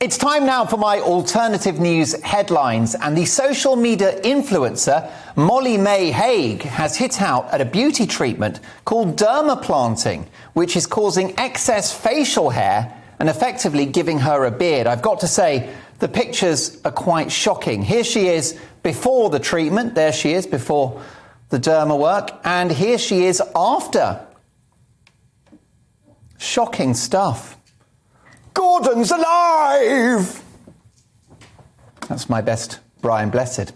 It's time now for my alternative news headlines, and the social media influencer Molly Mae Hague has hit out at a beauty treatment called dermaplanting, which is causing excess facial hair and effectively giving her a beard. I've got to say, the pictures are quite shocking. Here she is before the treatment, there she is before the derma work, and here she is after. Shocking stuff. Gordon's alive! That's my best Brian Blessed.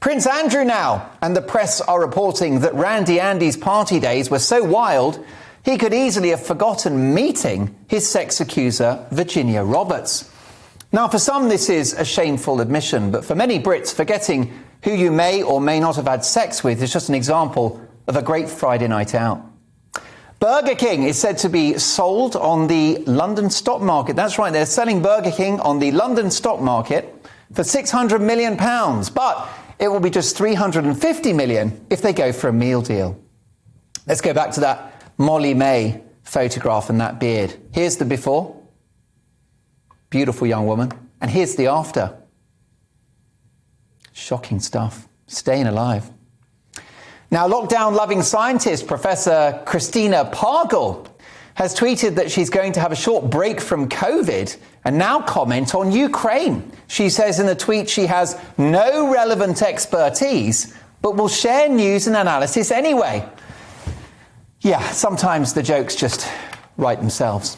Prince Andrew now, and the press are reporting that Randy Andy's party days were so wild he could easily have forgotten meeting his sex accuser Virginia Roberts. Now, for some this is a shameful admission, but for many Brits, forgetting who you may or may not have had sex with is just an example of a great Friday night out. Burger King is said to be sold on the London stock market. That's right, they're selling Burger King on the London stock market for £600 million, but it will be just £350 million if they go for a meal deal. Let's go back to that Molly Mae photograph and that beard. Here's the before. Beautiful young woman. And here's the after. Shocking stuff. Staying alive. Now, lockdown-loving scientist Professor Christina Pargel has tweeted that she's going to have a short break from COVID and now comment on Ukraine. She says in the tweet she has no relevant expertise, but will share news and analysis anyway. Yeah, sometimes the jokes just write themselves.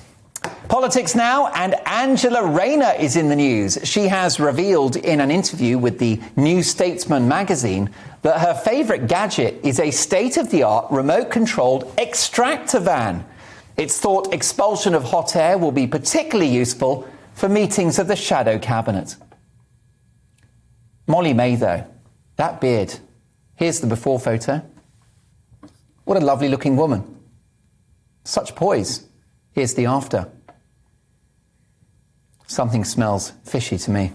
Politics now, and Angela Rayner is in the news. She has revealed in an interview with the New Statesman magazine that her favourite gadget is a state-of-the-art remote-controlled extractor van. It's thought expulsion of hot air will be particularly useful for meetings of the shadow cabinet. Molly Mae, though, that beard. Here's the before photo. What a lovely-looking woman. Such poise. Here's the after. Something smells fishy to me.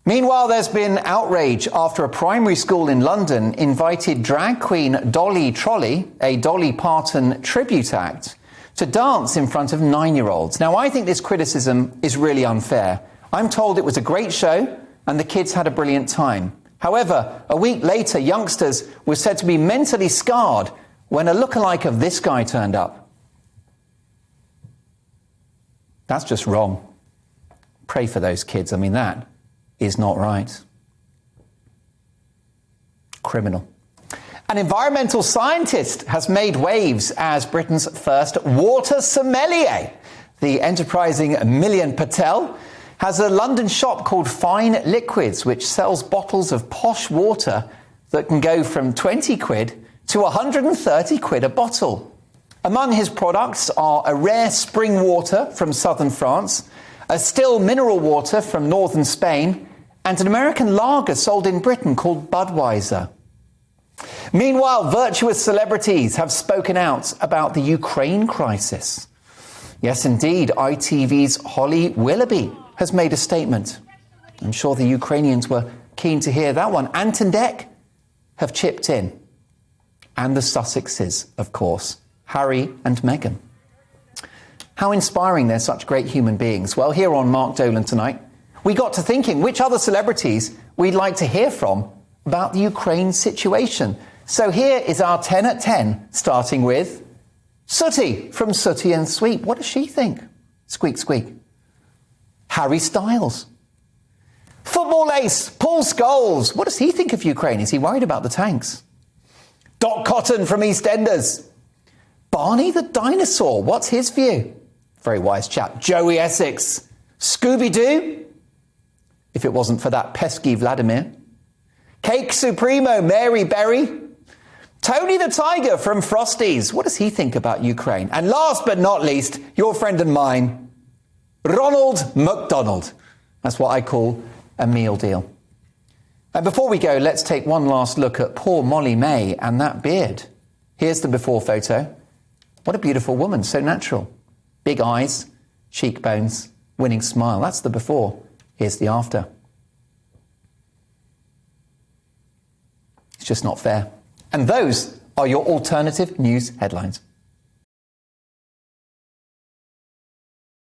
Meanwhile, there's been outrage after a primary school in London invited drag queen Dolly Trolley, a Dolly Parton tribute act, to dance in front of 9-year-olds. Now, I think this criticism is really unfair. I'm told it was a great show and the kids had a brilliant time. However, a week later, youngsters were said to be mentally scarred when a lookalike of this guy turned up. That's just wrong. Pray for those kids. I mean, that is not right. Criminal. An environmental scientist has made waves as Britain's first water sommelier. The enterprising Milian Patel has a London shop called Fine Liquids, which sells bottles of posh water that can go from 20 quid to 130 quid a bottle. Among his products are a rare spring water from southern France, a still mineral water from northern Spain, and an American lager sold in Britain called Budweiser. Meanwhile, virtuous celebrities have spoken out about the Ukraine crisis. Yes, indeed, ITV's Holly Willoughby has made a statement. I'm sure the Ukrainians were keen to hear that one. Ant and Dec have chipped in. And the Sussexes, of course. Harry and Meghan. How inspiring they're such great human beings. Well, here on Mark Dolan tonight, we got to thinking which other celebrities we'd like to hear from about the Ukraine situation. So here is our 10 at 10, starting with Sooty from Sooty and Sweep. What does she think? Squeak, squeak. Harry Styles. Football ace Paul Scholes. What does he think of Ukraine? Is he worried about the tanks? Doc Cotton from EastEnders. Barney the dinosaur, what's his view? Very wise chap. Joey Essex. Scooby-Doo? If it wasn't for that pesky Vladimir. Cake Supremo, Mary Berry. Tony the Tiger from Frosties. What does he think about Ukraine? And last but not least, your friend and mine, Ronald McDonald. That's what I call a meal deal. And before we go, let's take one last look at poor Molly Mae and that beard. Here's the before photo. What a beautiful woman, so natural. Big eyes, cheekbones, winning smile. That's the before. Here's the after. It's just not fair. And those are your alternative news headlines.